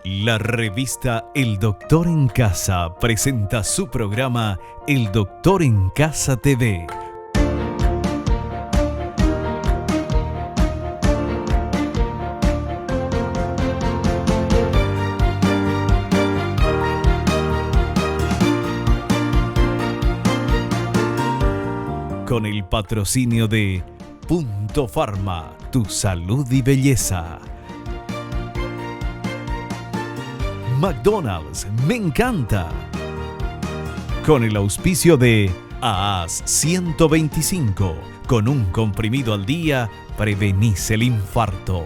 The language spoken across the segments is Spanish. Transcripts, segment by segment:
La revista El Doctor en Casa presenta su programa El Doctor en Casa TV. Con el patrocinio de Punto Pharma, tu salud y belleza. McDonald's, me encanta. Con el auspicio de AAS 125, con un comprimido al día, prevenís el infarto.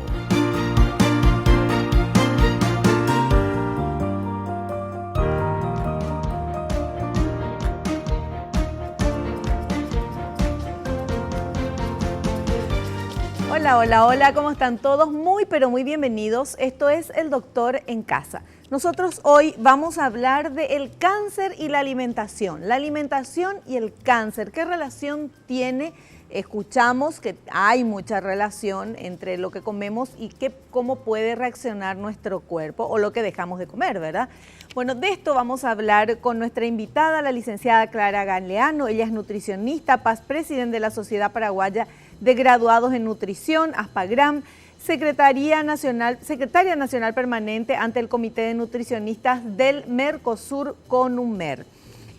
Hola, ¿cómo están todos? Muy, pero muy bienvenidos. Esto es El Doctor en Casa. Nosotros hoy vamos a hablar del cáncer y la alimentación. La alimentación y el cáncer, ¿qué relación tiene? Escuchamos que hay mucha relación entre lo que comemos y cómo puede reaccionar nuestro cuerpo o lo que dejamos de comer, ¿verdad? Bueno, de esto vamos a hablar con nuestra invitada, la licenciada Clara Galeano. Ella es nutricionista, presidente de la Sociedad Paraguaya de Graduados en Nutrición, ASPAGRAM, secretaria nacional permanente ante el Comité de Nutricionistas del Mercosur, CONUMER.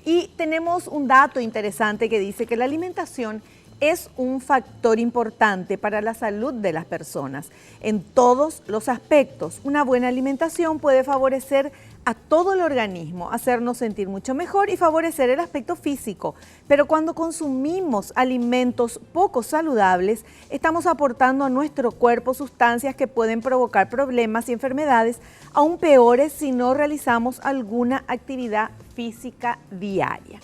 Y tenemos un dato interesante que dice que la alimentación es un factor importante para la salud de las personas. En todos los aspectos, una buena alimentación puede favorecer a todo el organismo, hacernos sentir mucho mejor y favorecer el aspecto físico. Pero cuando consumimos alimentos poco saludables, estamos aportando a nuestro cuerpo sustancias que pueden provocar problemas y enfermedades aún peores si no realizamos alguna actividad física diaria.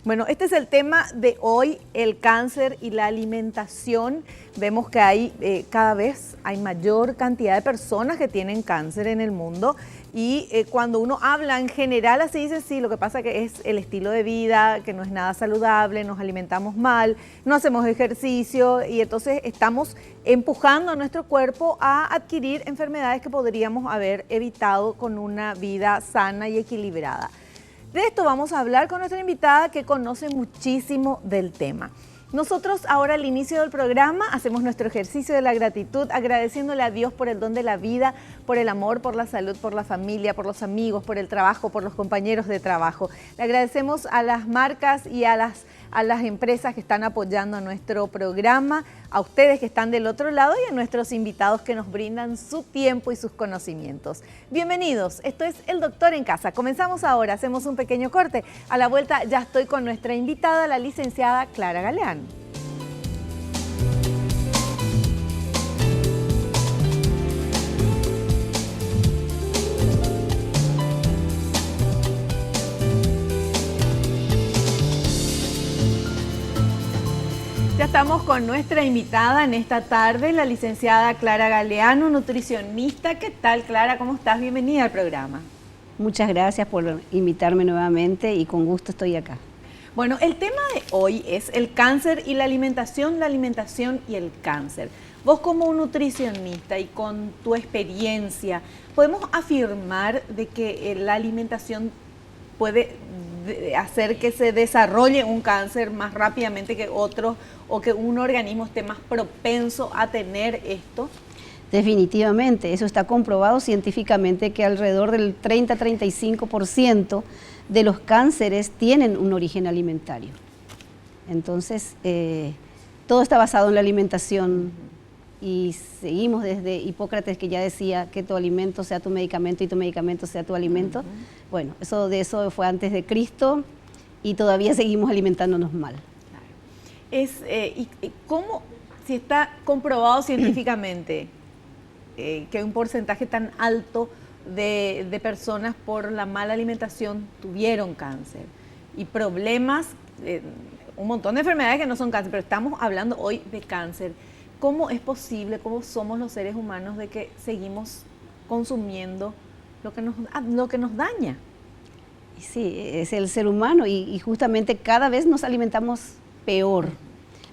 Bueno, este es el tema de hoy, el cáncer y la alimentación. Vemos que cada vez hay mayor cantidad de personas que tienen cáncer en el mundo y cuando uno habla en general así dice, sí, lo que pasa que es el estilo de vida, que no es nada saludable, nos alimentamos mal, no hacemos ejercicio y entonces estamos empujando a nuestro cuerpo a adquirir enfermedades que podríamos haber evitado con una vida sana y equilibrada. De esto vamos a hablar con nuestra invitada que conoce muchísimo del tema. Nosotros ahora al inicio del programa hacemos nuestro ejercicio de la gratitud, agradeciéndole a Dios por el don de la vida, por el amor, por la salud, por la familia, por los amigos, por el trabajo, por los compañeros de trabajo. Le agradecemos a las marcas y a las empresas que están apoyando a nuestro programa, a ustedes que están del otro lado y a nuestros invitados que nos brindan su tiempo y sus conocimientos. Bienvenidos, esto es El Doctor en Casa. Comenzamos ahora, hacemos un pequeño corte. A la vuelta ya estoy con nuestra invitada, la licenciada Clara Galeano. Ya estamos con nuestra invitada en esta tarde, la licenciada Clara Galeano, nutricionista. ¿Qué tal, Clara? ¿Cómo estás? Bienvenida al programa. Muchas gracias por invitarme nuevamente y con gusto estoy acá. Bueno, el tema de hoy es el cáncer y la alimentación y el cáncer. Vos como nutricionista y con tu experiencia, ¿podemos afirmar de que la alimentación puede hacer que se desarrolle un cáncer más rápidamente que otros o que un organismo esté más propenso a tener esto? Definitivamente, eso está comprobado científicamente que alrededor del 30-35% de los cánceres tienen un origen alimentario. Entonces, todo está basado en la alimentación y seguimos desde Hipócrates, que ya decía que tu alimento sea tu medicamento y tu medicamento sea tu alimento. Bueno, eso fue antes de Cristo y todavía seguimos alimentándonos mal. ¿Y cómo, si está comprobado científicamente que hay un porcentaje tan alto de personas por la mala alimentación tuvieron cáncer y problemas, un montón de enfermedades que no son cáncer, pero estamos hablando hoy de cáncer? ¿Cómo es posible, cómo somos los seres humanos de que seguimos consumiendo lo que nos daña? Sí, es el ser humano y justamente cada vez nos alimentamos peor.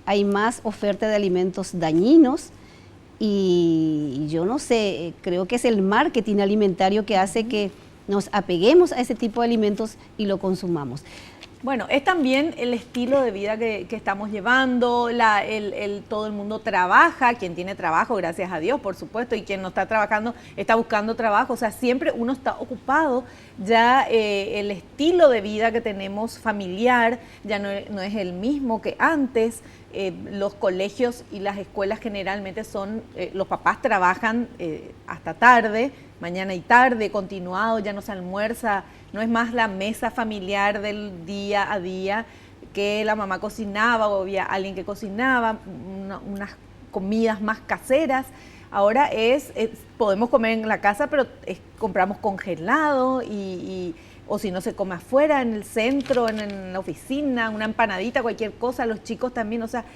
Hay más oferta de alimentos dañinos y yo no sé, creo que es el marketing alimentario que hace que nos apeguemos a ese tipo de alimentos y lo consumamos. Bueno, es también el estilo de vida que estamos llevando, todo el mundo trabaja, quien tiene trabajo, gracias a Dios, por supuesto, y quien no está trabajando está buscando trabajo, o sea, siempre uno está ocupado, ya el estilo de vida que tenemos familiar ya no es el mismo que antes. Los colegios y las escuelas generalmente los papás trabajan hasta tarde, mañana y tarde, continuado, ya no se almuerza, no es más la mesa familiar del día a día que la mamá cocinaba o había alguien que cocinaba, unas comidas más caseras. Ahora podemos comer en la casa, pero compramos congelado o si no se come afuera, en el centro, en la oficina, una empanadita, cualquier cosa, los chicos también, o sea,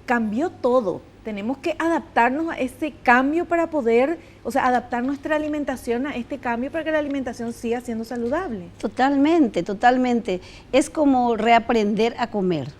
cambió todo. Tenemos que adaptarnos a ese cambio para poder, o sea, adaptar nuestra alimentación a este cambio para que la alimentación siga siendo saludable. Totalmente, totalmente. Es como reaprender a comer.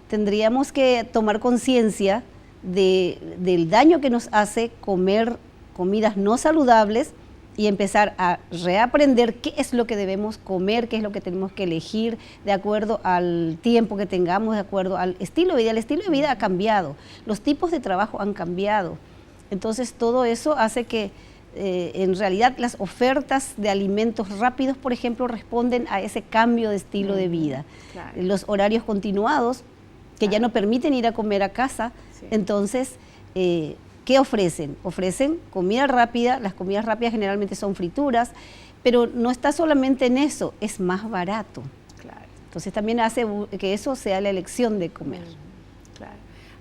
Tendríamos que tomar conciencia del daño que nos hace comer comidas no saludables y empezar a reaprender qué es lo que debemos comer, qué es lo que tenemos que elegir de acuerdo al tiempo que tengamos, de acuerdo al estilo de vida. El estilo de vida ha cambiado, los tipos de trabajo han cambiado. Entonces todo eso hace que en realidad las ofertas de alimentos rápidos, por ejemplo, responden a ese cambio de estilo de vida. Claro. Los horarios continuados, que ya no permiten ir a comer a casa, sí. Entonces, ¿qué ofrecen? Ofrecen comida rápida, las comidas rápidas generalmente son frituras, pero no está solamente en eso, es más barato. Claro. Entonces también hace que eso sea la elección de comer. Claro.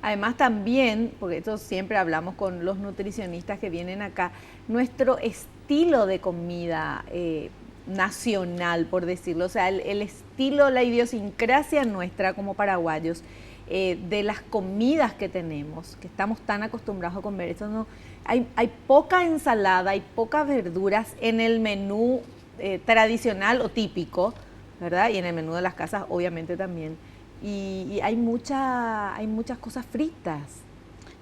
Además también, porque esto siempre hablamos con los nutricionistas que vienen acá, nuestro estilo de comida nacional, por decirlo, o sea, el estilo, la idiosincrasia nuestra como paraguayos, de las comidas que tenemos, que estamos tan acostumbrados a comer. Esto no, hay poca ensalada, hay pocas verduras en el menú tradicional o típico, ¿verdad? Y en el menú de las casas obviamente también. Y hay muchas cosas fritas.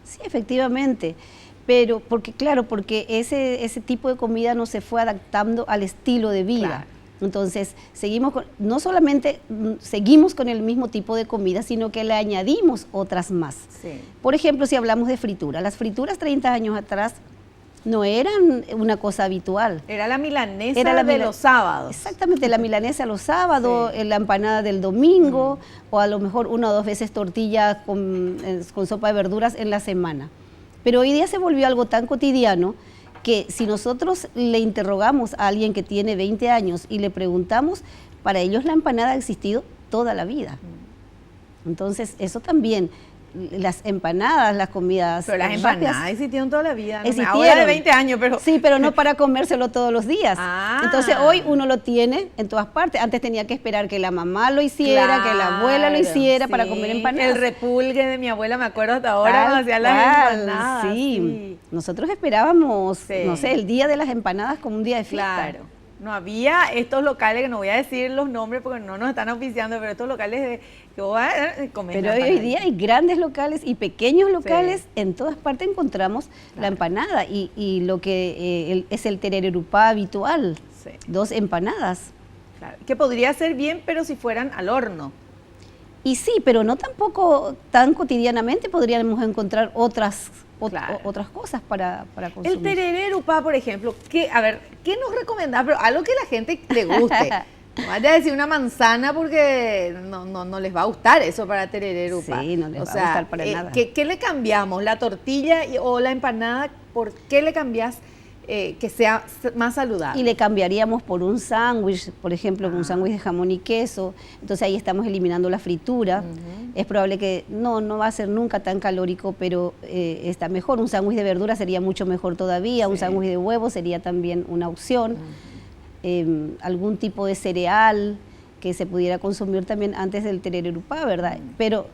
Sí, efectivamente, pero porque ese tipo de comida no se fue adaptando al estilo de vida. Claro. Entonces, no solamente seguimos con el mismo tipo de comida, sino que le añadimos otras más. Sí. Por ejemplo, si hablamos de fritura, las frituras 30 años atrás no eran una cosa habitual. Era la milanesa de los sábados. Exactamente, la milanesa los sábados, sí. La empanada del domingo, o a lo mejor 1 o 2 veces tortilla con sopa de verduras en la semana. Pero hoy día se volvió algo tan cotidiano que si nosotros le interrogamos a alguien que tiene 20 años y le preguntamos, para ellos la empanada ha existido toda la vida. Entonces, eso también, las empanadas, las comidas pero las empanadas existieron toda la vida, ¿no? Ahora de 20 años, pero... Sí, pero no para comérselo todos los días. Entonces, hoy uno lo tiene en todas partes. Antes tenía que esperar que la mamá lo hiciera, claro, que la abuela lo hiciera, sí, para comer empanadas. El repulgue de mi abuela, me acuerdo hasta ahora, cuando hacía las empanadas. Sí. Nosotros esperábamos, no sé, el día de las empanadas como un día de fiesta. Claro. No había estos locales, que no voy a decir los nombres porque no nos están oficiando, pero estos locales de que vos vas a comer. Pero hoy día hay grandes locales y pequeños locales, sí. En todas partes encontramos la empanada y lo que es el terererupá habitual, sí. 2 empanadas. Claro. Que podría ser bien, pero si fueran al horno. Y sí, pero no tampoco tan cotidianamente podríamos encontrar otras cosas para consumir. El terererupá, por ejemplo, ¿qué nos recomendás? Pero algo que a la gente le guste. No vaya a decir una manzana porque no les va a gustar eso para terererupá. Sí, no les va a gustar para nada. ¿Qué le cambiamos? ¿La tortilla o la empanada? ¿Por qué le cambiás que sea más saludable? Y le cambiaríamos por un sándwich, por ejemplo, un sándwich de jamón y queso. Entonces ahí estamos eliminando la fritura. Es probable que no va a ser nunca tan calórico, pero está mejor. Un sándwich de verdura sería mucho mejor todavía. Sí. Un sándwich de huevo sería también una opción. Algún tipo de cereal que se pudiera consumir también antes del terererupá, ¿verdad? Pero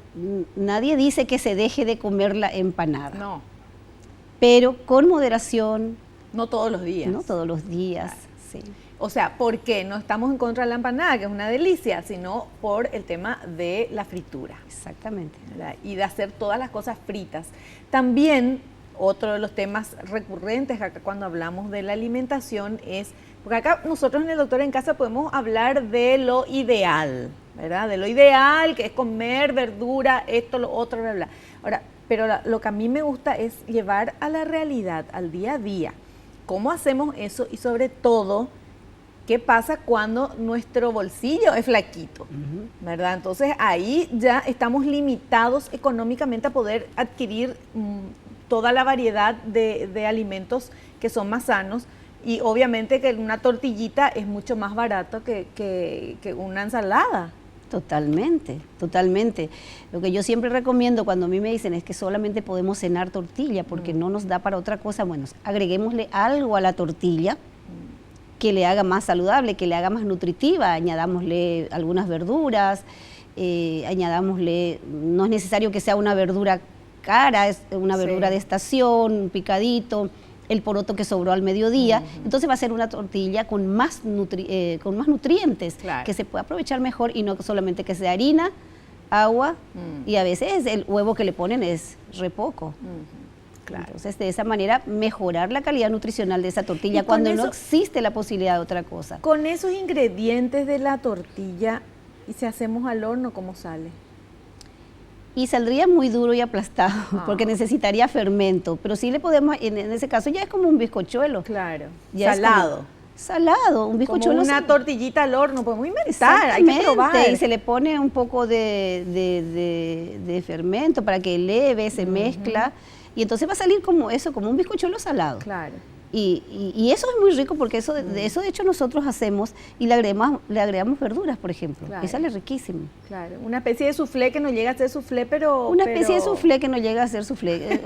nadie dice que se deje de comer la empanada. No. Pero con moderación. No todos los días. No todos los días, claro. Sí. O sea, porque no estamos en contra de la empanada, que es una delicia, sino por el tema de la fritura. Exactamente. ¿Verdad? Y de hacer todas las cosas fritas. También otro de los temas recurrentes acá cuando hablamos de la alimentación es, porque acá nosotros en el Doctor en Casa podemos hablar de lo ideal, ¿verdad? De lo ideal, que es comer verdura, esto, lo otro, bla, bla. Ahora, pero lo que a mí me gusta es llevar a la realidad, al día a día. ¿Cómo hacemos eso? Y sobre todo, ¿qué pasa cuando nuestro bolsillo es flaquito? ¿Verdad? Entonces ahí ya estamos limitados económicamente a poder adquirir toda la variedad de alimentos que son más sanos, y obviamente que una tortillita es mucho más barato que una ensalada. Totalmente, totalmente. Lo que yo siempre recomiendo cuando a mí me dicen es que solamente podemos cenar tortilla porque no nos da para otra cosa, bueno, agreguémosle algo a la tortilla que le haga más saludable, que le haga más nutritiva, añadámosle algunas verduras, añadámosle, no es necesario que sea una verdura cara, es una verdura de estación, un picadito, el poroto que sobró al mediodía, entonces va a ser una tortilla con más nutrientes, claro, que se puede aprovechar mejor y no solamente que sea harina, agua, y a veces el huevo que le ponen es re poco. Claro. Entonces, de esa manera, mejorar la calidad nutricional de esa tortilla cuando no existe la posibilidad de otra cosa. Con esos ingredientes de la tortilla, y si hacemos al horno, ¿cómo sale? Y saldría muy duro y aplastado, porque necesitaría fermento, pero sí le podemos, en ese caso ya es como un bizcochuelo. Claro, ya salado. Salado, un bizcochuelo. Como una tortillita al horno, podemos inventar, hay que probar. Y se le pone un poco de fermento para que eleve, se mezcla, y entonces va a salir como eso, como un bizcochuelo salado. Claro. Y eso es muy rico porque eso de hecho nosotros hacemos y le agregamos verduras, por ejemplo. Claro. Esa es riquísima. Claro, una especie de soufflé que no llega a ser soufflé, pero... Una especie de soufflé que no llega a ser soufflé.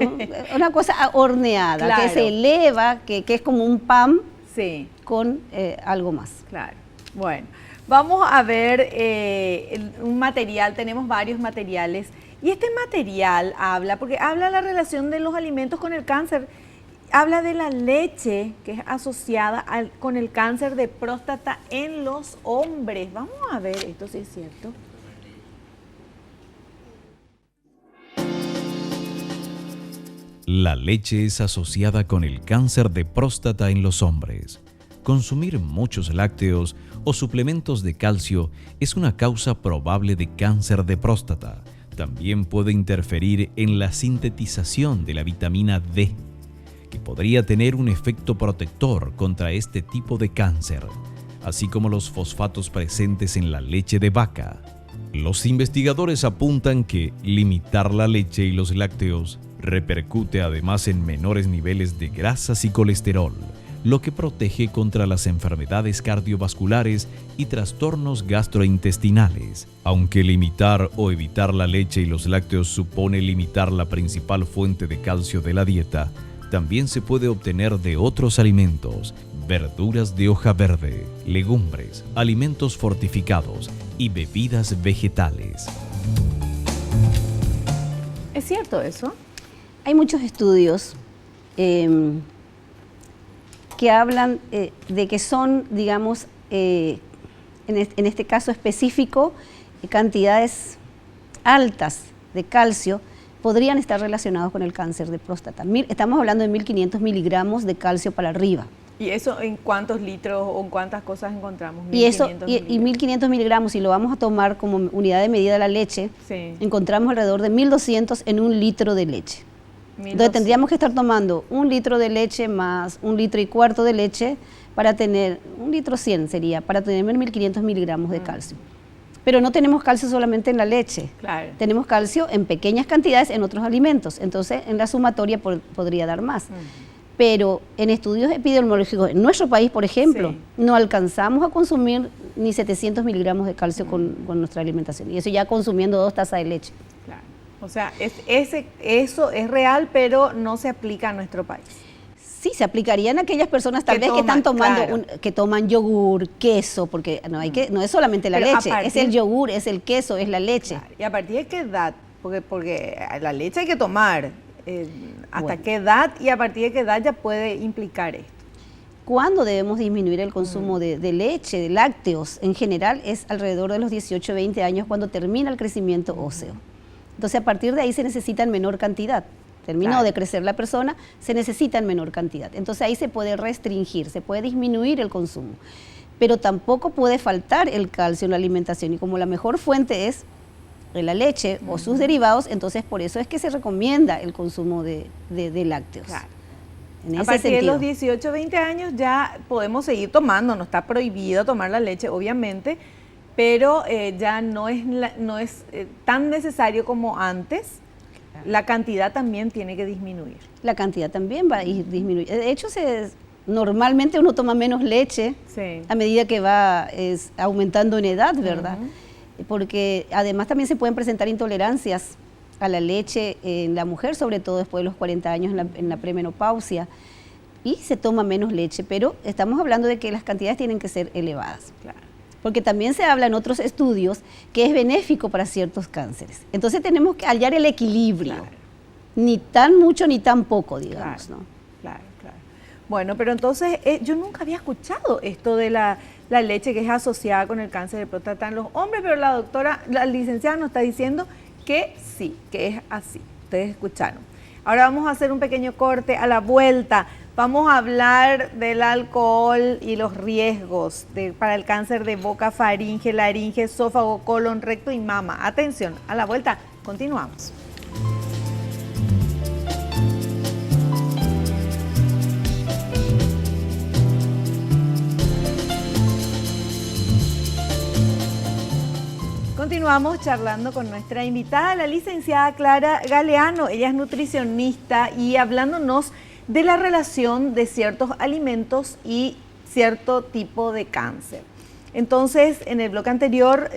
Una cosa horneada, claro, que se eleva, que es como un pan, sí, con algo más. Claro. Bueno, vamos a ver un material, tenemos varios materiales, y este material porque habla la relación de los alimentos con el cáncer. Habla de la leche que es asociada con el cáncer de próstata en los hombres. Vamos a ver esto si es cierto. La leche es asociada con el cáncer de próstata en los hombres. Consumir muchos lácteos o suplementos de calcio es una causa probable de cáncer de próstata. También puede interferir en la sintetización de la vitamina D, que podría tener un efecto protector contra este tipo de cáncer, así como los fosfatos presentes en la leche de vaca. Los investigadores apuntan que limitar la leche y los lácteos repercute además en menores niveles de grasas y colesterol, lo que protege contra las enfermedades cardiovasculares y trastornos gastrointestinales. Aunque limitar o evitar la leche y los lácteos supone limitar la principal fuente de calcio de la dieta, también se puede obtener de otros alimentos, verduras de hoja verde, legumbres, alimentos fortificados y bebidas vegetales. ¿Es cierto eso? Hay muchos estudios que hablan de que son, digamos, en este caso específico, cantidades altas de calcio podrían estar relacionados con el cáncer de próstata. Estamos hablando de 1.500 miligramos de calcio para arriba. ¿Y eso en cuántos litros o en cuántas cosas encontramos? Y 1.500 miligramos, si lo vamos a tomar como unidad de medida de la leche, sí, encontramos alrededor de 1.200 en un litro de leche. 1.200. Entonces tendríamos que estar tomando 1 litro de leche más 1,25 litros de leche para tener, 1,100 litros sería, para tener 1.500 miligramos de calcio. Pero no tenemos calcio solamente en la leche, claro, tenemos calcio en pequeñas cantidades en otros alimentos, entonces en la sumatoria podría dar más. Pero en estudios epidemiológicos, en nuestro país, por ejemplo, sí, no alcanzamos a consumir ni 700 miligramos de calcio con nuestra alimentación, y eso ya consumiendo 2 tazas de leche. Claro. O sea, eso es real, pero no se aplica a nuestro país. Sí, se aplicaría en aquellas personas tal vez que están tomando, claro, que toman yogur, queso, porque no es solamente la leche, es el yogur, es el queso, es la leche. Claro. ¿Y a partir de qué edad? Porque la leche hay que tomar. ¿Hasta qué edad y a partir de qué edad ya puede implicar esto? ¿Cuándo debemos disminuir el consumo de leche, de lácteos? En general es alrededor de los 18 o 20 años cuando termina el crecimiento óseo. Entonces a partir de ahí se necesita en menor cantidad. terminó de crecer la persona, se necesita en menor cantidad. Entonces ahí se puede restringir, se puede disminuir el consumo. Pero tampoco puede faltar el calcio en la alimentación. Y como la mejor fuente es la leche o sus derivados, entonces por eso es que se recomienda el consumo de lácteos. Claro. En a ese partir sentido. de los 18, 20 años ya podemos seguir tomando, no está prohibido tomar la leche, obviamente, pero ya no es tan necesario como antes. La cantidad también tiene que disminuir. La cantidad también va a ir disminuyendo. De hecho, normalmente uno toma menos leche a medida que va aumentando en edad, ¿verdad? Porque además también se pueden presentar intolerancias a la leche en la mujer, sobre todo después de los 40 años en la premenopausia, y se toma menos leche, pero estamos hablando de que las cantidades tienen que ser elevadas. Claro. Porque también se habla en otros estudios que es benéfico para ciertos cánceres. Entonces tenemos que hallar el equilibrio, claro. Ni tan mucho ni tan poco, digamos, claro, ¿no? Claro. Bueno, pero entonces yo nunca había escuchado esto de la leche que es asociada con el cáncer de próstata en los hombres, pero la licenciada nos está diciendo que sí, que es así. Ustedes escucharon. Ahora vamos a hacer un pequeño corte. A la vuelta vamos a hablar del alcohol y los riesgos para el cáncer de boca, faringe, laringe, esófago, colon, recto y mama. Atención, a la vuelta continuamos. Continuamos charlando con nuestra invitada, la licenciada Clara Galeano. Ella es nutricionista y hablándonos de la relación de ciertos alimentos y cierto tipo de cáncer. Entonces, en el bloque anterior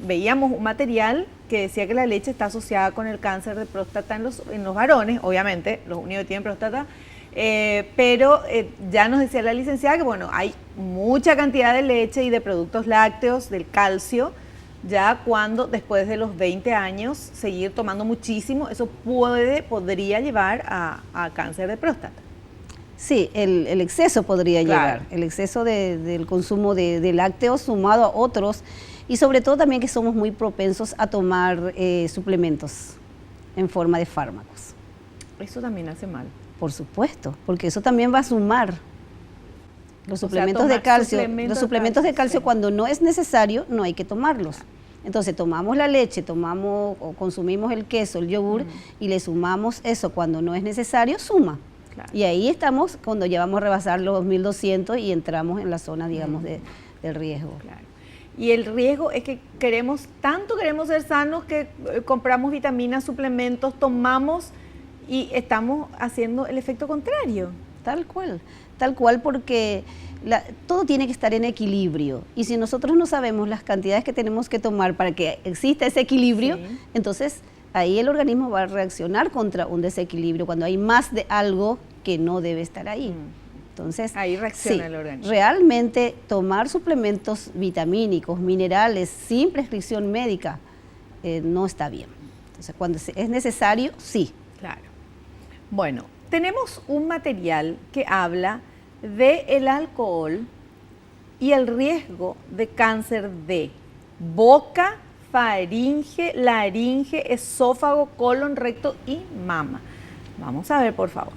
veíamos un material que decía que la leche está asociada con el cáncer de próstata en los varones, obviamente, los únicos que tienen próstata, pero ya nos decía la licenciada que, bueno, hay mucha cantidad de leche y de productos lácteos, del calcio, ya cuando después de los 20 años seguir tomando muchísimo, eso podría llevar a cáncer de próstata. Sí, el exceso podría llevar, el exceso del consumo de lácteos sumado a otros, y sobre todo también que somos muy propensos a tomar suplementos en forma de fármacos. Eso también hace mal. Por supuesto, porque eso también va a sumar. Los suplementos de calcio, cuando no es necesario, no hay que tomarlos. Entonces tomamos la leche, o consumimos el queso, el yogur, y le sumamos eso cuando no es necesario, suma. Claro. Y ahí estamos cuando ya vamos a rebasar los 1200 y entramos en la zona, digamos, del riesgo. Claro. Y el riesgo es que queremos ser sanos que compramos vitaminas, suplementos, tomamos y estamos haciendo el efecto contrario. Tal cual, porque todo tiene que estar en equilibrio, y si nosotros no sabemos las cantidades que tenemos que tomar para que exista ese equilibrio, entonces ahí el organismo va a reaccionar contra un desequilibrio cuando hay más de algo que no debe estar ahí. Entonces, ahí reacciona el organismo. Realmente tomar suplementos vitamínicos, minerales, sin prescripción médica, no está bien. Entonces, cuando es necesario, sí. Claro. Bueno, tenemos un material que habla del alcohol y el riesgo de cáncer de boca, faringe, laringe, esófago, colon, recto y mama. Vamos a ver, por favor.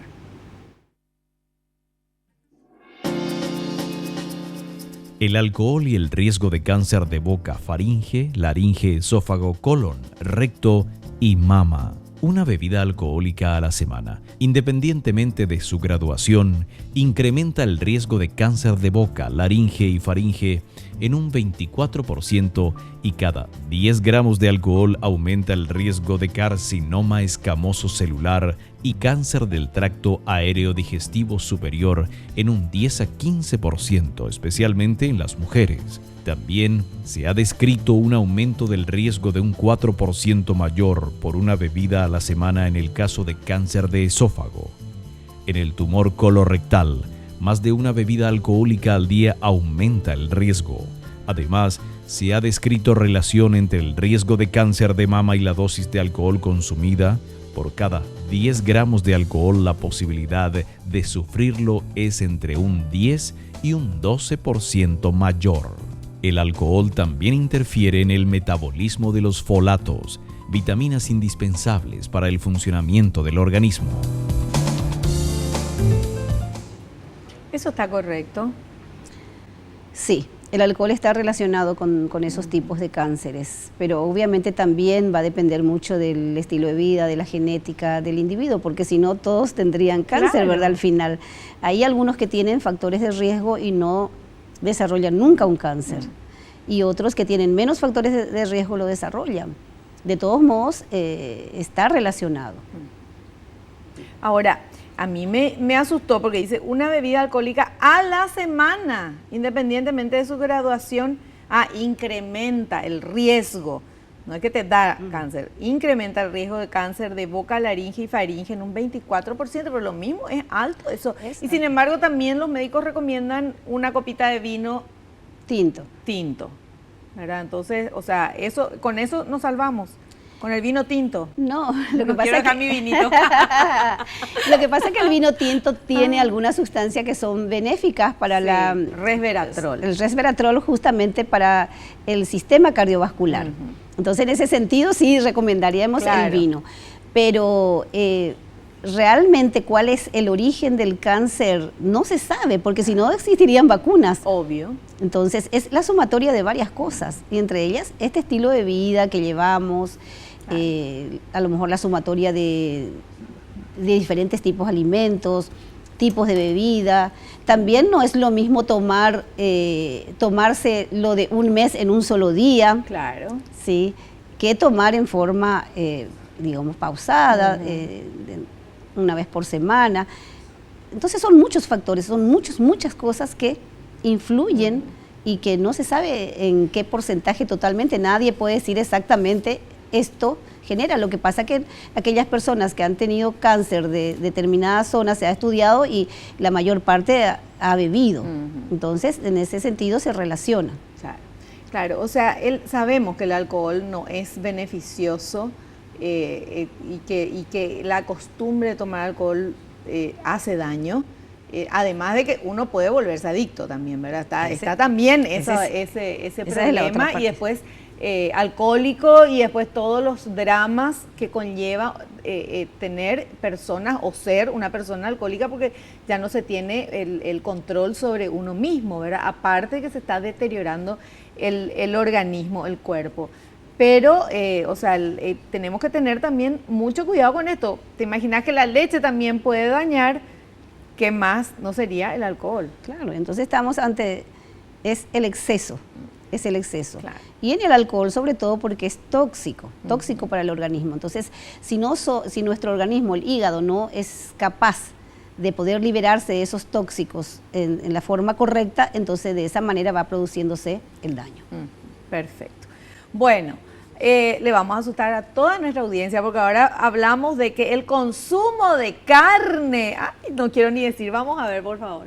El alcohol y el riesgo de cáncer de boca, faringe, laringe, esófago, colon, recto y mama. Una bebida alcohólica a la semana, independientemente de su graduación, incrementa el riesgo de cáncer de boca, laringe y faringe en un 24%, y cada 10 gramos de alcohol aumenta el riesgo de carcinoma escamoso celular y cáncer del tracto aéreo digestivo superior en un 10 a 15%, especialmente en las mujeres. También se ha descrito un aumento del riesgo de un 4% mayor por una bebida a la semana en el caso de cáncer de esófago. En el tumor colorectal, más de una bebida alcohólica al día aumenta el riesgo. Además, se ha descrito relación entre el riesgo de cáncer de mama y la dosis de alcohol consumida. Por cada 10 gramos de alcohol, la posibilidad de sufrirlo es entre un 10 y un 12% mayor. El alcohol también interfiere en el metabolismo de los folatos, vitaminas indispensables para el funcionamiento del organismo. ¿Eso está correcto? Sí, el alcohol está relacionado con esos tipos de cánceres, pero obviamente también va a depender mucho del estilo de vida, de la genética del individuo, porque si no todos tendrían cáncer, Claro. ¿verdad? Al final. Hay algunos que tienen factores de riesgo y no desarrollan nunca un cáncer, y otros que tienen menos factores de riesgo lo desarrollan. De todos modos, está relacionado. Ahora, a mí me asustó porque dice una bebida alcohólica a la semana, independientemente de su graduación, incrementa el riesgo, no es que te da cáncer, incrementa el riesgo de cáncer de boca, laringe y faringe en un 24%, pero lo mismo es alto eso. Y sin embargo también los médicos recomiendan una copita de vino tinto, ¿verdad? Entonces, o sea, con eso nos salvamos. ¿Con el vino tinto? No, lo que No quiero pasa dejar mi vinito. Lo que pasa es que el vino tinto tiene algunas sustancias que son benéficas para resveratrol. El resveratrol justamente para el sistema cardiovascular. Entonces, en ese sentido sí recomendaríamos el vino. Pero realmente cuál es el origen del cáncer no se sabe, porque si no existirían vacunas. Obvio. Entonces, es la sumatoria de varias cosas, y entre ellas este estilo de vida que llevamos, a lo mejor la sumatoria de diferentes tipos de alimentos, tipos de bebida. También no es lo mismo tomarse lo de un mes en un solo día, Claro. ¿sí? Que tomar en forma, digamos, pausada, una vez por semana. Entonces son muchos factores, son muchas cosas que influyen y que no se sabe en qué porcentaje totalmente. Nadie puede decir exactamente esto genera. Lo que pasa que aquellas personas que han tenido cáncer de determinadas zonas se ha estudiado y la mayor parte ha bebido. Entonces, en ese sentido se relaciona. Claro, o sea, sabemos que el alcohol no es beneficioso y que la costumbre de tomar alcohol hace daño. Además de que uno puede volverse adicto también, ¿verdad? Está también ese problema, y después alcohólico, y después todos los dramas que conlleva tener personas o ser una persona alcohólica, porque ya no se tiene el control sobre uno mismo, ¿verdad? Aparte de que se está deteriorando el organismo, el cuerpo. Pero, o sea, tenemos que tener también mucho cuidado con esto. ¿Te imaginas que la leche también puede dañar? ¿Qué más no sería el alcohol? Claro, entonces estamos ante, es el exceso. Claro. Y en el alcohol sobre todo porque es tóxico para el organismo. Entonces, si nuestro organismo, el hígado, no es capaz de poder liberarse de esos tóxicos en la forma correcta, entonces de esa manera va produciéndose el daño. Perfecto. Bueno, le vamos a asustar a toda nuestra audiencia porque ahora hablamos de que el consumo de carne, no quiero ni decir, vamos a ver por favor.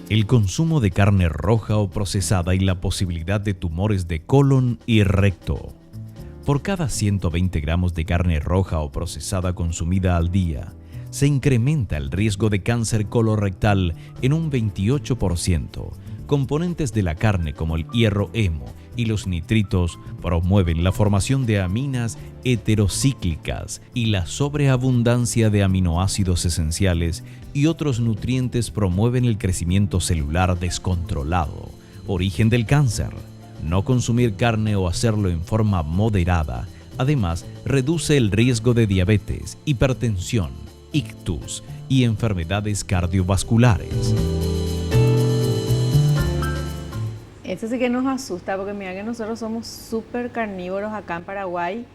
El consumo de carne roja o procesada y la posibilidad de tumores de colon y recto. Por cada 120 gramos de carne roja o procesada consumida al día, se incrementa el riesgo de cáncer colorectal en un 28%. Componentes de la carne como el hierro hemo y los nitritos promueven la formación de aminas heterocíclicas y la sobreabundancia de aminoácidos esenciales y otros nutrientes promueven el crecimiento celular descontrolado. Origen del cáncer. No consumir carne o hacerlo en forma moderada. Además, reduce el riesgo de diabetes, hipertensión, ictus y enfermedades cardiovasculares. Eso sí que nos asusta porque mira que nosotros somos súper carnívoros acá en Paraguay.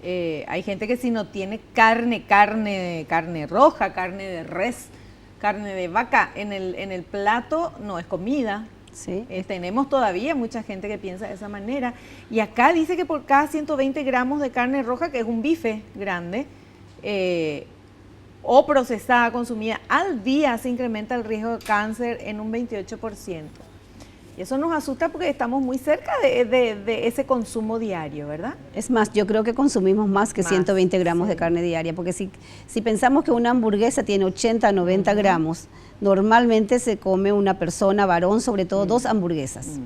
Hay gente que si no tiene carne roja, carne de res, carne de vaca en el plato, no es comida. Sí. Tenemos todavía mucha gente que piensa de esa manera. Y acá dice que por cada 120 gramos de carne roja, que es un bife grande, o procesada, consumida al día, se incrementa el riesgo de cáncer en un 28%. Y eso nos asusta porque estamos muy cerca de ese consumo diario, ¿verdad? Es más, yo creo que consumimos más que 120 gramos de carne diaria, porque si pensamos que una hamburguesa tiene 80, 90 gramos, normalmente se come una persona, varón, sobre todo 2 hamburguesas.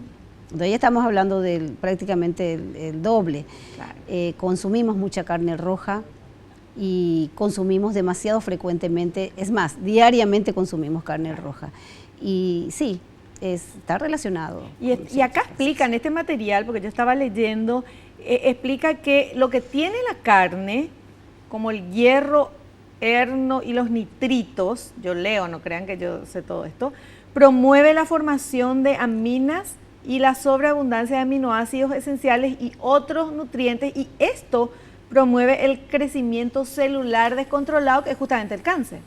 Entonces ya estamos hablando del prácticamente el doble. Claro. Consumimos mucha carne roja y consumimos demasiado frecuentemente, es más, diariamente consumimos carne roja. Y sí, está relacionado. Y acá explican este material, porque yo estaba leyendo, explica que lo que tiene la carne, como el hierro, herno y los nitritos, yo leo, no crean que yo sé todo esto, promueve la formación de aminas y la sobreabundancia de aminoácidos esenciales y otros nutrientes, y esto promueve el crecimiento celular descontrolado, que es justamente el cáncer.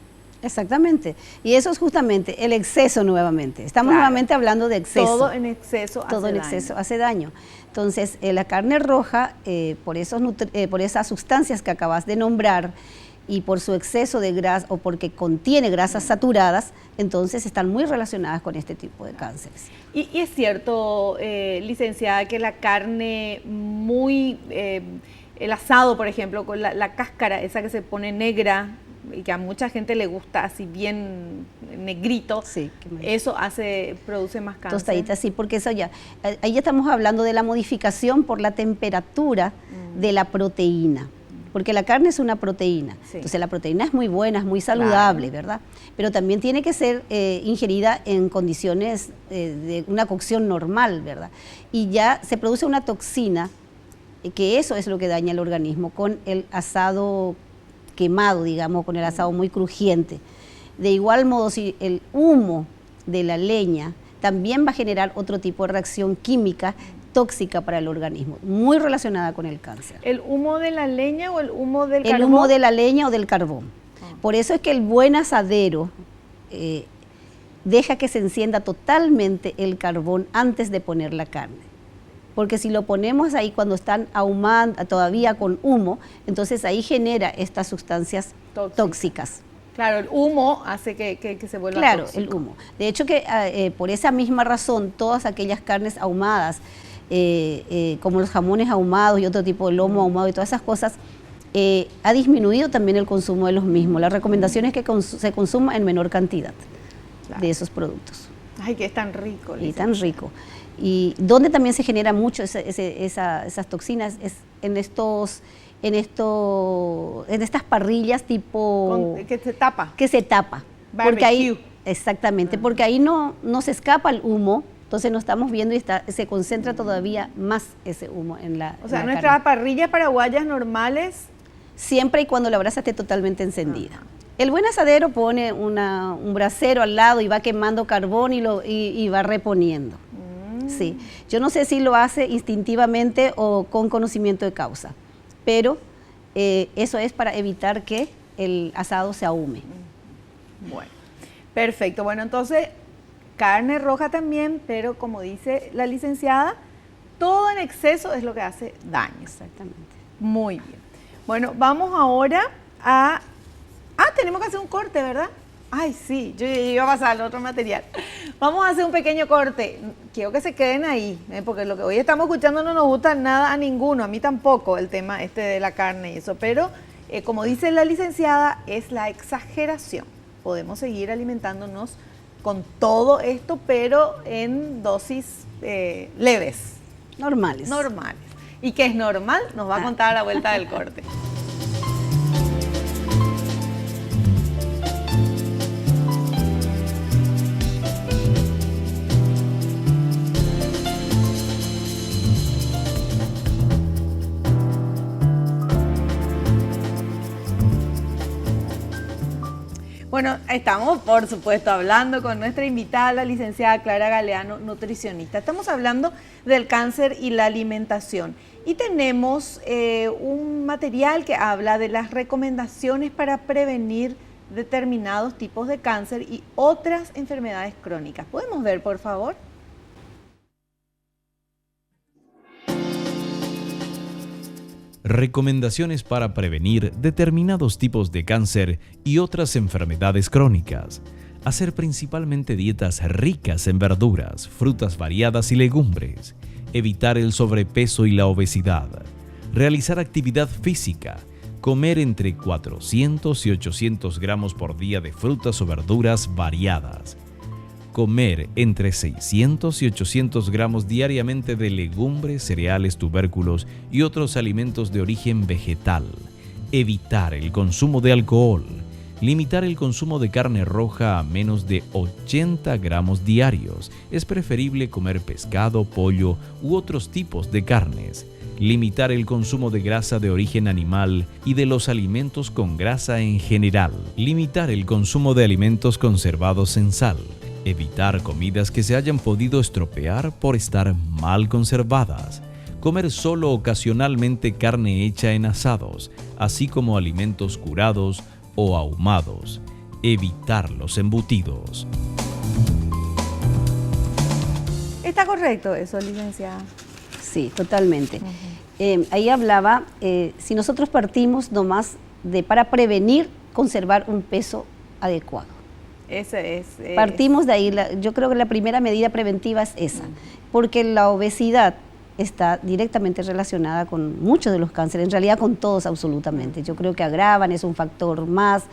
Exactamente, y eso es justamente el exceso nuevamente. Estamos nuevamente hablando de exceso. Todo en exceso hace daño. Todo en exceso hace daño. Entonces, la carne roja, por esas sustancias que acabas de nombrar, y por su exceso de grasa o porque contiene grasas saturadas, entonces están muy relacionadas con este tipo de cánceres. Y es cierto, licenciada, que la carne muy, el asado, por ejemplo, con la cáscara, esa que se pone negra y que a mucha gente le gusta así bien negrito, sí, eso produce más cáncer. Tostadita, sí, porque eso ahí ya estamos hablando de la modificación por la temperatura de la proteína. Porque la carne es una proteína, sí. Entonces la proteína es muy buena, es muy saludable, claro, ¿verdad? Pero también tiene que ser ingerida en condiciones de una cocción normal, ¿verdad? Y ya se produce una toxina, que eso es lo que daña el organismo, con el asado quemado, digamos, con el asado muy crujiente. De igual modo, si el humo de la leña también va a generar otro tipo de reacción química tóxica para el organismo, muy relacionada con el cáncer. ¿El humo de la leña o el humo del carbón? El humo de la leña o del carbón. Por eso es que el buen asadero deja que se encienda totalmente el carbón antes de poner la carne. Porque si lo ponemos ahí cuando están ahumando, todavía con humo, entonces ahí genera estas sustancias tóxicas. Claro, el humo hace que se vuelva tóxico. Claro, el humo. De hecho que por esa misma razón, todas aquellas carnes ahumadas, como los jamones ahumados y otro tipo de lomo ahumado y todas esas cosas, ha disminuido también el consumo de los mismos. La recomendación es que se consuma en menor cantidad, claro, de esos productos. Ay, que es tan rico. Y tan rico. Y donde también se genera mucho esas toxinas es en estas parrillas tipo... que se tapa. Que se tapa. Barbecue. Porque ahí, exactamente, porque ahí no se escapa el humo. Entonces no estamos viendo y se concentra todavía más ese humo en la O sea, en la nuestras carne. parrillas paraguayas normales... Siempre y cuando la brasa esté totalmente encendida. El buen asadero pone un brasero al lado y va quemando carbón y va reponiendo. Sí. Yo no sé si lo hace instintivamente o con conocimiento de causa, pero eso es para evitar que el asado se ahume. Bueno, perfecto. Bueno, entonces... carne roja también, pero como dice la licenciada, todo en exceso es lo que hace daño. Exactamente. Muy bien. Bueno, vamos ahora a... tenemos que hacer un corte, ¿verdad? Ay, sí, yo iba a pasar al otro material. Vamos a hacer un pequeño corte. Quiero que se queden ahí, porque lo que hoy estamos escuchando no nos gusta nada a ninguno, a mí tampoco, el tema de la carne y eso, pero como dice la licenciada, es la exageración. Podemos seguir alimentándonos con todo esto, pero en dosis leves. Normales. Normales. ¿Y qué es normal? Nos va a contar a la vuelta del corte. Bueno, estamos, por supuesto, hablando con nuestra invitada, la licenciada Clara Galeano, nutricionista. Estamos hablando del cáncer y la alimentación. Y tenemos un material que habla de las recomendaciones para prevenir determinados tipos de cáncer y otras enfermedades crónicas. ¿Podemos ver, por favor? Recomendaciones para prevenir determinados tipos de cáncer y otras enfermedades crónicas. Hacer principalmente dietas ricas en verduras, frutas variadas y legumbres. Evitar el sobrepeso y la obesidad. Realizar actividad física. Comer entre 400 y 800 gramos por día de frutas o verduras variadas. comer entre 600 y 800 gramos diariamente de legumbres, cereales, tubérculos y otros alimentos de origen vegetal. Evitar el consumo de alcohol. Limitar el consumo de carne roja a menos de 80 gramos diarios. Es preferible comer pescado, pollo u otros tipos de carnes. Limitar el consumo de grasa de origen animal y de los alimentos con grasa en general. Limitar el consumo de alimentos conservados en sal. Evitar comidas que se hayan podido estropear por estar mal conservadas. Comer solo ocasionalmente carne hecha en asados, así como alimentos curados o ahumados. Evitar los embutidos. ¿Está correcto eso, licenciada? Sí, totalmente. Ahí hablaba, si nosotros partimos nomás para prevenir, conservar un peso adecuado. Partimos de ahí, yo creo que la primera medida preventiva es esa, porque la obesidad está directamente relacionada con muchos de los cánceres, en realidad con todos absolutamente. Yo creo que agravan, es un factor más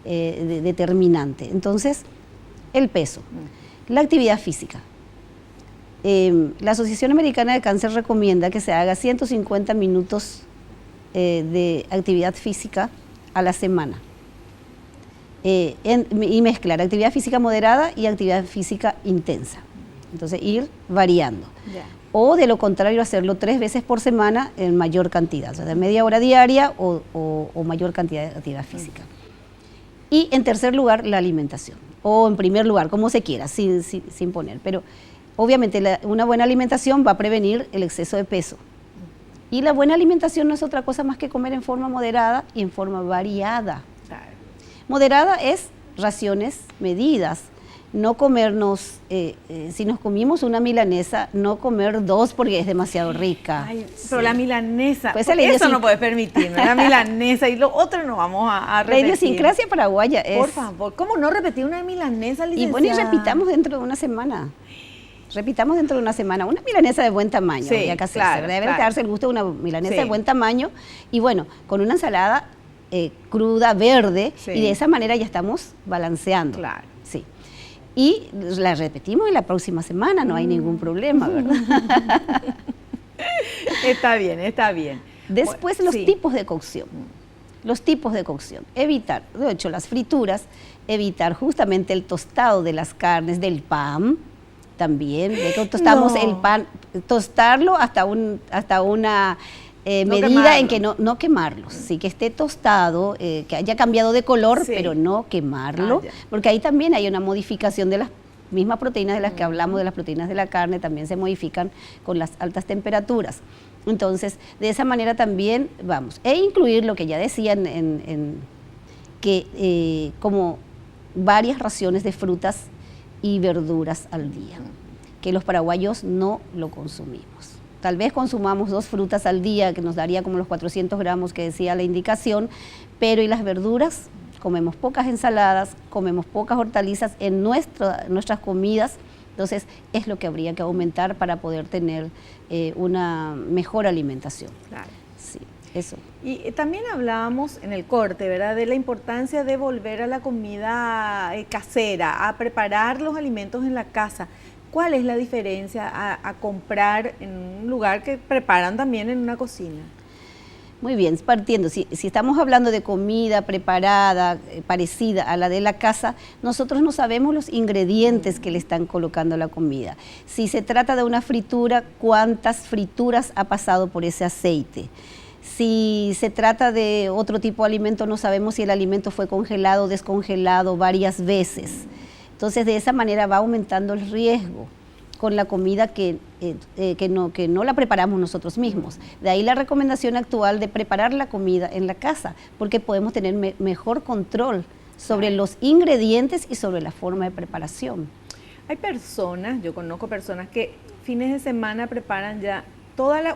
determinante. Entonces, el peso, la actividad física. La Asociación Americana de Cáncer recomienda que se haga 150 minutos de actividad física a la semana. Y mezclar actividad física moderada y actividad física intensa. Entonces, ir variando. Yeah. O de lo contrario, hacerlo 3 veces por semana en mayor cantidad, o sea, de media hora diaria o mayor cantidad de actividad física. Y en tercer lugar, la alimentación. O en primer lugar, como se quiera, sin poner. Pero obviamente una buena alimentación va a prevenir el exceso de peso. Y la buena alimentación no es otra cosa más que comer en forma moderada y en forma variada. Claro. Moderada es raciones medidas. No comernos, si nos comimos una milanesa, no comer 2 porque es demasiado rica. Ay, pero la milanesa, pues eso no puedes permitir, ¿no? La milanesa y lo otro no vamos a repetir. La idiosincrasia paraguaya es... Por favor, ¿cómo no repetir una milanesa, licenciada? Y bueno, y repitamos dentro de una semana. Repitamos dentro de una semana. Una milanesa de buen tamaño, sí, había que hacerse. Claro, debe claro. darse el gusto de una milanesa de buen tamaño. Y bueno, con una ensalada cruda, verde, y de esa manera ya estamos balanceando. Claro. Sí. Y la repetimos en la próxima semana, no hay ningún problema, ¿verdad? Está bien, está bien. Después los tipos de cocción. Los tipos de cocción. Evitar, de hecho, las frituras, evitar justamente el tostado de las carnes, del pan, también, de que tostamos el pan, tostarlo hasta una... medida quemarlo. En que no quemarlo, sí que esté tostado, que haya cambiado de color, pero no quemarlo, porque ahí también hay una modificación de las mismas proteínas de las que hablamos, de las proteínas de la carne, también se modifican con las altas temperaturas. Entonces, de esa manera también vamos, e incluir lo que ya decían, que como varias raciones de frutas y verduras al día, que los paraguayos no lo consumimos. Tal vez consumamos 2 frutas al día, que nos daría como los 400 gramos que decía la indicación, pero y las verduras, comemos pocas ensaladas, comemos pocas hortalizas en nuestras comidas, entonces es lo que habría que aumentar para poder tener una mejor alimentación. Claro. Sí, eso. Y también hablábamos en el corte, ¿verdad?, de la importancia de volver a la comida casera, a preparar los alimentos en la casa. ¿Cuál es la diferencia a comprar en un lugar que preparan también en una cocina? Muy bien, partiendo, si estamos hablando de comida preparada, parecida a la de la casa, nosotros no sabemos los ingredientes que le están colocando a la comida. Si se trata de una fritura, ¿cuántas frituras ha pasado por ese aceite? Si se trata de otro tipo de alimento, no sabemos si el alimento fue congelado o descongelado varias veces. Entonces, de esa manera va aumentando el riesgo con la comida que no la preparamos nosotros mismos. De ahí la recomendación actual de preparar la comida en la casa, porque podemos tener mejor control sobre los ingredientes y sobre la forma de preparación. Hay personas, yo conozco personas que fines de semana preparan ya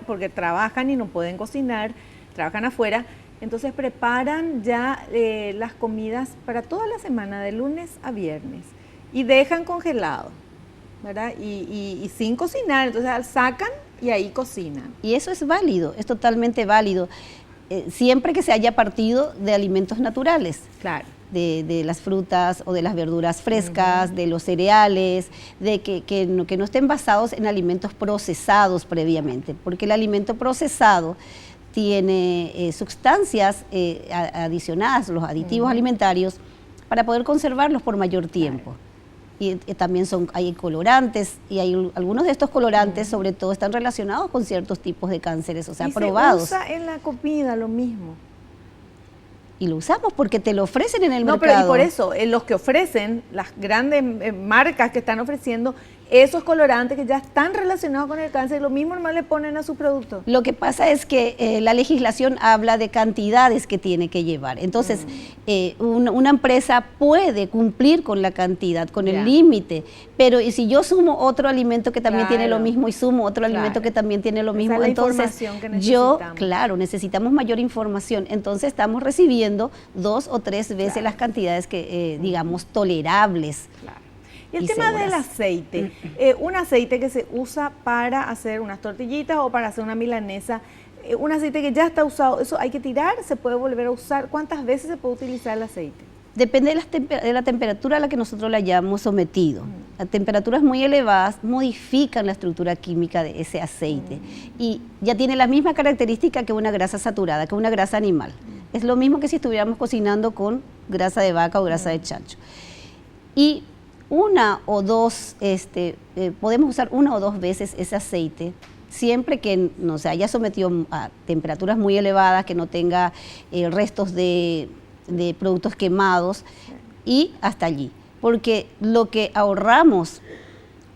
porque trabajan y no pueden cocinar, trabajan afuera, entonces preparan ya las comidas para toda la semana, de lunes a viernes. Y dejan congelado, ¿verdad? Y sin cocinar, entonces sacan y ahí cocinan. Y eso es válido, es totalmente válido, siempre que se haya partido de alimentos naturales. Claro. de las frutas o de las verduras frescas, de los cereales, de que no estén basados en alimentos procesados previamente, porque el alimento procesado tiene sustancias adicionadas, los aditivos alimentarios, para poder conservarlos por mayor tiempo. Y también hay colorantes, y hay algunos de estos colorantes sobre todo están relacionados con ciertos tipos de cánceres, o sea, probados. Se usa en la comida lo mismo. Y lo usamos porque te lo ofrecen en el mercado. No, pero y por eso, los que ofrecen, las grandes marcas que están ofreciendo esos colorantes que ya están relacionados con el cáncer, lo mismo nomás le ponen a sus productos. Lo que pasa es que la legislación habla de cantidades que tiene que llevar. Entonces, una empresa puede cumplir con la cantidad, con el límite, pero y si yo sumo otro alimento que también tiene lo mismo y sumo otro alimento que también tiene lo mismo, entonces necesitamos mayor información. Entonces, estamos recibiendo 2 o 3 veces las cantidades que, digamos, tolerables. Claro. Y el tema del aceite, un aceite que se usa para hacer unas tortillitas o para hacer una milanesa, un aceite que ya está usado, ¿eso hay que tirar? ¿Se puede volver a usar? ¿Cuántas veces se puede utilizar el aceite? Depende de la temperatura a la que nosotros la hayamos sometido. Las temperaturas muy elevadas modifican la estructura química de ese aceite y ya tiene la misma característica que una grasa saturada, que una grasa animal. Es lo mismo que si estuviéramos cocinando con grasa de vaca o grasa de chancho. Y una o dos, podemos usar 1 o 2 veces ese aceite, siempre que no se haya sometido a temperaturas muy elevadas, que no tenga restos de productos quemados, y hasta allí. Porque lo que ahorramos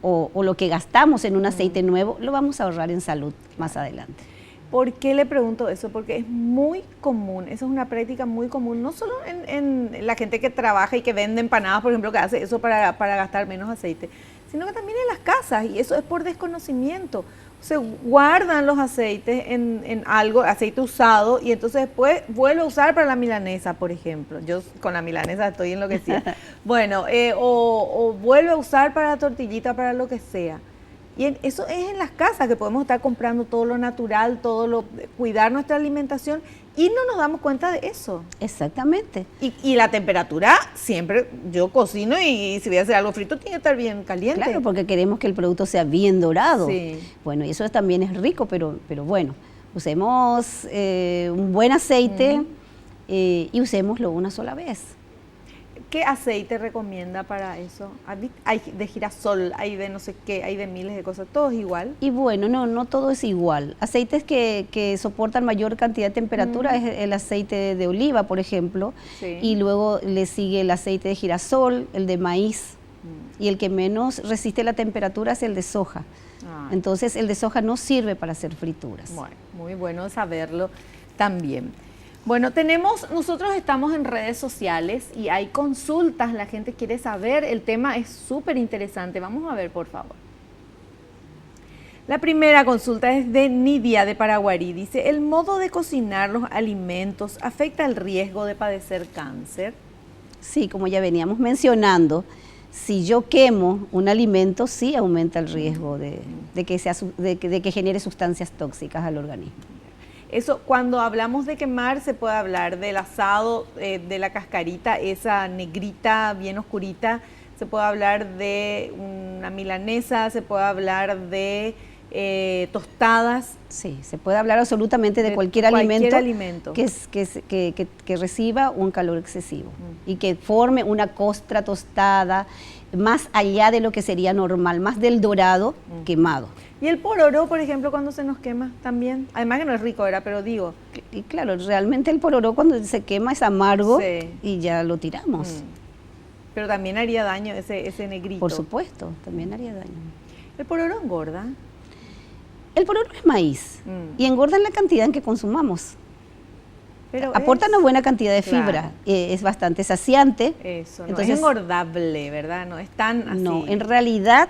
o lo que gastamos en un aceite nuevo, lo vamos a ahorrar en salud más adelante. ¿Por qué le pregunto eso? Porque es muy común, eso es una práctica muy común, no solo en la gente que trabaja y que vende empanadas, por ejemplo, que hace eso para gastar menos aceite, sino que también en las casas, y eso es por desconocimiento. Se guardan los aceites en algo, aceite usado, y entonces después vuelve a usar para la milanesa, por ejemplo. Yo con la milanesa estoy enloquecida. Bueno, o vuelve a usar para la tortillita, para lo que sea. Y eso es en las casas, que podemos estar comprando todo lo natural, cuidar nuestra alimentación, y no nos damos cuenta de eso. Exactamente. Y la temperatura, siempre yo cocino y si voy a hacer algo frito tiene que estar bien caliente. Claro, porque queremos que el producto sea bien dorado. Sí. Bueno, y eso también es rico, pero bueno, usemos un buen aceite y usémoslo una sola vez. ¿Qué aceite recomienda para eso? Hay de girasol, hay de no sé qué, hay de miles de cosas, ¿todo es igual? Y bueno, no todo es igual. Aceites que soportan mayor cantidad de temperatura es el aceite de oliva, por ejemplo, y luego le sigue el aceite de girasol, el de maíz, y el que menos resiste la temperatura es el de soja. Entonces el de soja no sirve para hacer frituras. Bueno, muy bueno saberlo también. Bueno, nosotros estamos en redes sociales y hay consultas, la gente quiere saber, el tema es súper interesante. Vamos a ver, por favor. La primera consulta es de Nidia de Paraguarí. Dice, ¿el modo de cocinar los alimentos afecta el riesgo de padecer cáncer? Sí, como ya veníamos mencionando, si yo quemo un alimento, sí aumenta el riesgo de que genere sustancias tóxicas al organismo. Eso, cuando hablamos de quemar, se puede hablar del asado, de la cascarita, esa negrita bien oscurita, se puede hablar de una milanesa, se puede hablar de tostadas. Sí, se puede hablar absolutamente de cualquier alimento que reciba un calor excesivo y que forme una costra tostada más allá de lo que sería normal, más del dorado quemado. Y el pororó, por ejemplo, cuando se nos quema también, además que no es rico, ¿verdad? Pero digo. Y claro, realmente el pororó cuando se quema es amargo y ya lo tiramos. Pero también haría daño ese negrito. Por supuesto, también haría daño. ¿El pororó engorda? El pororó es maíz y engorda en la cantidad en que consumamos. Pero aporta una buena cantidad de fibra, es bastante saciante. Eso, entonces, es engordable, ¿verdad? No es tan así. No, en realidad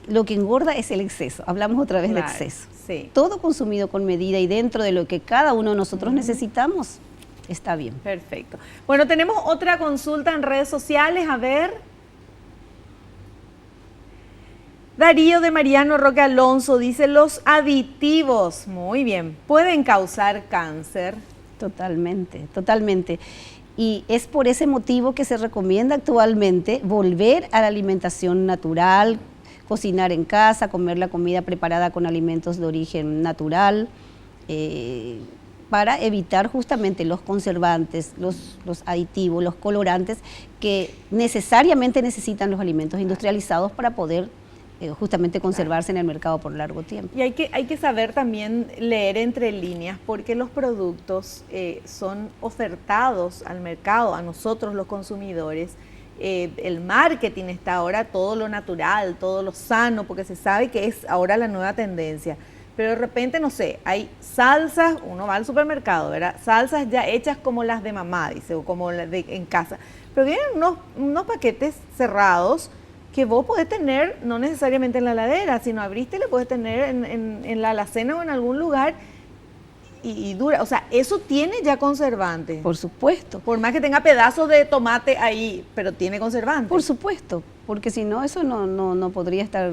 lo que engorda es el exceso. Hablamos otra vez de exceso. Sí. Todo consumido con medida y dentro de lo que cada uno de nosotros necesitamos, está bien. Perfecto. Bueno, tenemos otra consulta en redes sociales, a ver. Darío de Mariano Roque Alonso dice, los aditivos, muy bien, pueden causar cáncer. Totalmente, totalmente. Y es por ese motivo que se recomienda actualmente volver a la alimentación natural, cocinar en casa, comer la comida preparada con alimentos de origen natural, para evitar justamente los conservantes, los aditivos, los colorantes que necesariamente necesitan los alimentos industrializados para poder justamente conservarse en el mercado por largo tiempo. Y hay que saber también leer entre líneas, porque los productos son ofertados al mercado, a nosotros los consumidores. El marketing está ahora todo lo natural, todo lo sano, porque se sabe que es ahora la nueva tendencia. Pero de repente, no sé, hay salsas, uno va al supermercado, ¿verdad? Salsas ya hechas como las de mamá, dice, o como las de en casa. Pero vienen unos paquetes cerrados que vos podés tener, no necesariamente en la heladera, sino abriste y le podés tener en la alacena o en algún lugar y dura. O sea, eso tiene ya conservantes. Por supuesto. Por más que tenga pedazos de tomate ahí, pero tiene conservantes. Por supuesto, porque si no, eso no podría estar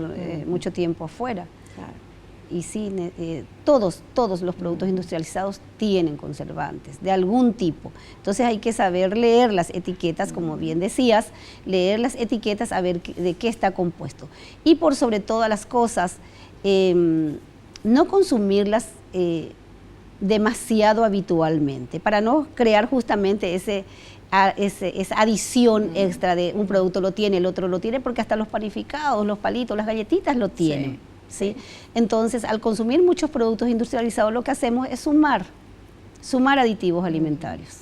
mucho tiempo afuera. Claro. Y sí, todos los productos industrializados tienen conservantes de algún tipo. Entonces hay que saber leer las etiquetas, como bien decías, leer las etiquetas a ver de qué está compuesto. Y por sobre todas las cosas, no consumirlas demasiado habitualmente, para no crear justamente esa adición extra de un producto lo tiene, el otro lo tiene, porque hasta los panificados, los palitos, las galletitas lo tienen. Sí. ¿Sí? Entonces, al consumir muchos productos industrializados, lo que hacemos es sumar aditivos alimentarios,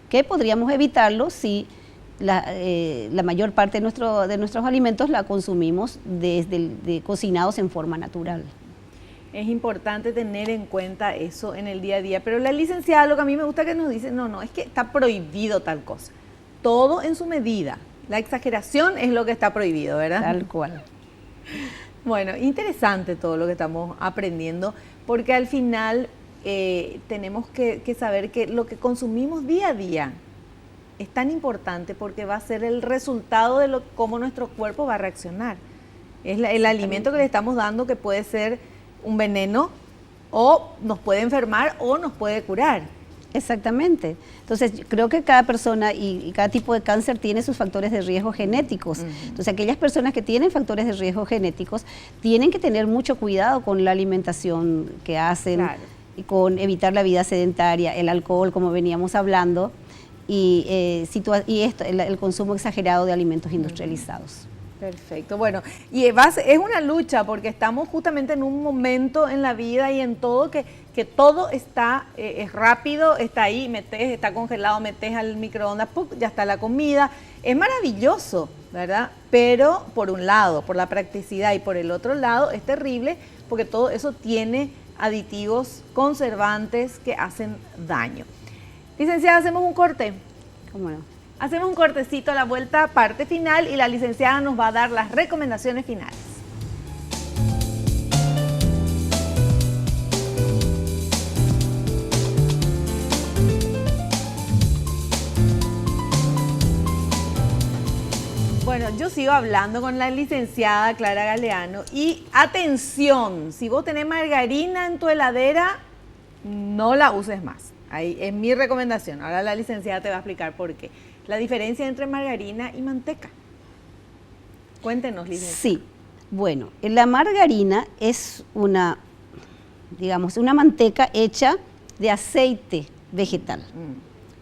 que podríamos evitarlo si la mayor parte de nuestros alimentos la consumimos cocinados en forma natural. Es importante tener en cuenta eso en el día a día, pero la licenciada, lo que a mí me gusta que nos dice, no, es que está prohibido tal cosa, todo en su medida, la exageración es lo que está prohibido, ¿verdad? Tal cual. Bueno, interesante todo lo que estamos aprendiendo, porque al final tenemos que saber que lo que consumimos día a día es tan importante porque va a ser el resultado de cómo nuestro cuerpo va a reaccionar. Es el alimento que le estamos dando, que puede ser un veneno o nos puede enfermar o nos puede curar. Exactamente. Entonces, creo que cada persona y cada tipo de cáncer tiene sus factores de riesgo genéticos. Entonces, aquellas personas que tienen factores de riesgo genéticos tienen que tener mucho cuidado con la alimentación que hacen, claro, y con evitar la vida sedentaria, el alcohol, como veníamos hablando, y el consumo exagerado de alimentos industrializados. Perfecto, bueno, y es una lucha porque estamos justamente en un momento en la vida y en todo que todo está, es rápido, está ahí, está congelado, metes al microondas, ¡pum!, ya está la comida. Es maravilloso, ¿verdad? Pero por un lado, por la practicidad, y por el otro lado es terrible porque todo eso tiene aditivos conservantes que hacen daño. Licenciada, hacemos un corte. ¿Cómo no? Hacemos un cortecito a la vuelta, parte final, y la licenciada nos va a dar las recomendaciones finales. Bueno, yo sigo hablando con la licenciada Clara Galeano y atención, si vos tenés margarina en tu heladera, no la uses más. Ahí es mi recomendación. Ahora la licenciada te va a explicar por qué. La diferencia entre margarina y manteca. Cuéntenos, licenciada. Sí, bueno, la margarina es una manteca hecha de aceite vegetal,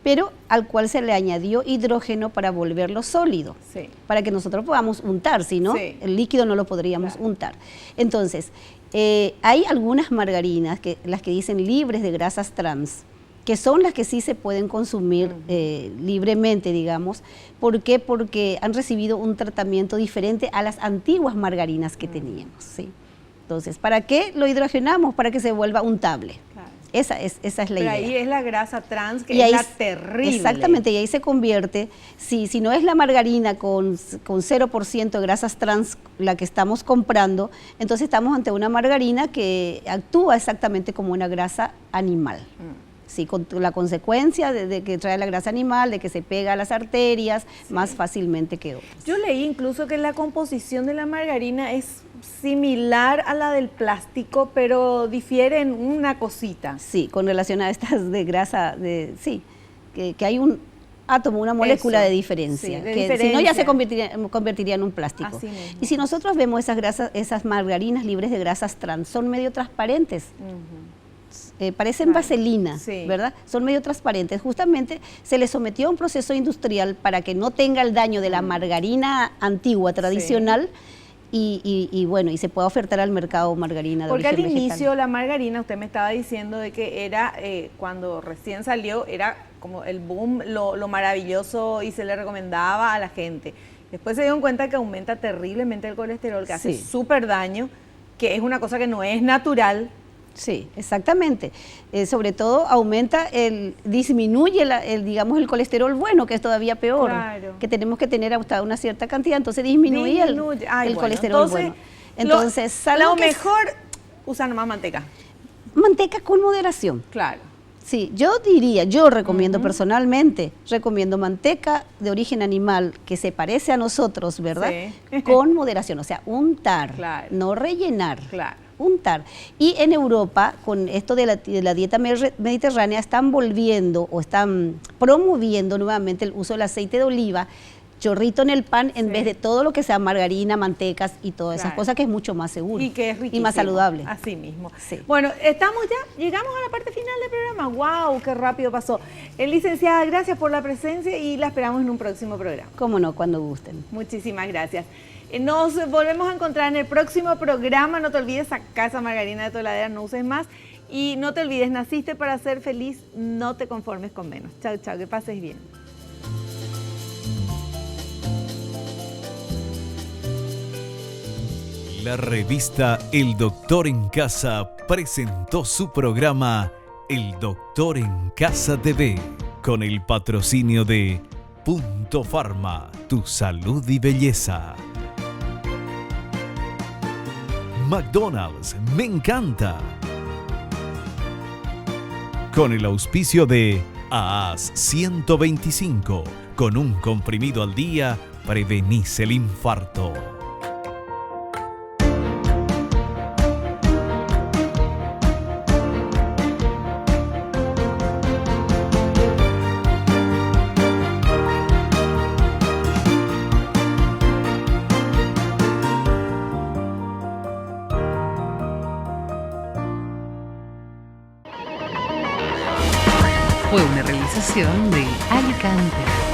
pero al cual se le añadió hidrógeno para volverlo sólido, sí, para que nosotros podamos untar, si no, sí, el líquido no lo podríamos, claro, untar. Entonces, hay algunas margarinas, las que dicen libres de grasas trans, que son las que sí se pueden consumir libremente, digamos. ¿Por qué? Porque han recibido un tratamiento diferente a las antiguas margarinas que teníamos, ¿sí? Entonces, ¿para qué lo hidrogenamos? Para que se vuelva untable. Claro. Esa es la idea. Pero ahí es la grasa trans, que es la terrible. Exactamente, y ahí se convierte, si no es la margarina con 0% de grasas trans la que estamos comprando, entonces estamos ante una margarina que actúa exactamente como una grasa animal. Sí, con la consecuencia de que trae la grasa animal, de que se pega a las arterias, sí, más fácilmente que otras. Yo leí incluso que la composición de la margarina es similar a la del plástico, pero difiere en una cosita. Sí, con relación a estas de grasa, sí, que átomo, una molécula Eso, de diferencia, sí, de que si no ya se diferencia. convertiría en un plástico. Así mismo. Y si nosotros vemos esas grasas, esas margarinas libres de grasas trans, son medio transparentes. Parecen Claro, vaselina, sí. ¿verdad? Son medio transparentes. Justamente se les sometió a un proceso industrial para que no tenga el daño de la margarina antigua, tradicional, y bueno, y se pueda ofertar al mercado margarina de Porque al origen inicio vegetal. la margarina, usted me estaba diciendo de que era, cuando recién salió, era como el boom, lo maravilloso y se le recomendaba a la gente. Después se dieron cuenta que aumenta terriblemente el colesterol, que hace Sí. súper daño, que es una cosa que no es natural. Sí, exactamente. Sobre todo disminuye digamos, el colesterol bueno, que es todavía peor, Claro. que tenemos que tener hasta una cierta cantidad, entonces disminuye el Ay, bueno, colesterol bueno. Entonces, salvo lo que mejor, usa nomás manteca. manteca con moderación. Claro. Sí, yo recomiendo personalmente, recomiendo manteca de origen animal que se parece a nosotros, ¿verdad? Sí. Con moderación, o sea, untar, Claro. no rellenar. Claro. Untar. Y en Europa, con esto de la dieta mediterránea, están volviendo o están promoviendo nuevamente el uso del aceite de oliva, chorrito en el pan, en Sí. vez de todo lo que sea margarina, mantecas y todas esas Claro. cosas, que es mucho más seguro Y que es riquísimo. y más saludable. Así mismo. Sí. Bueno, llegamos a la parte final del programa. ¡Wow! ¡Qué rápido pasó! Licenciada, gracias por la presencia y la esperamos en un próximo programa. Cómo no, cuando gusten. Muchísimas gracias. Nos volvemos a encontrar en el próximo programa. No te olvides, acá esa margarina de Toladera, no uses más. Y no te olvides, naciste para ser feliz, no te conformes con menos. Chao, chao, que pases bien. La revista El Doctor en Casa presentó su programa El Doctor en Casa TV con el patrocinio de Punto Pharma, tu salud y belleza. McDonald's, me encanta. Con el auspicio de AAS 125, con un comprimido al día, prevenís el infarto. Fue una realización de Alicante.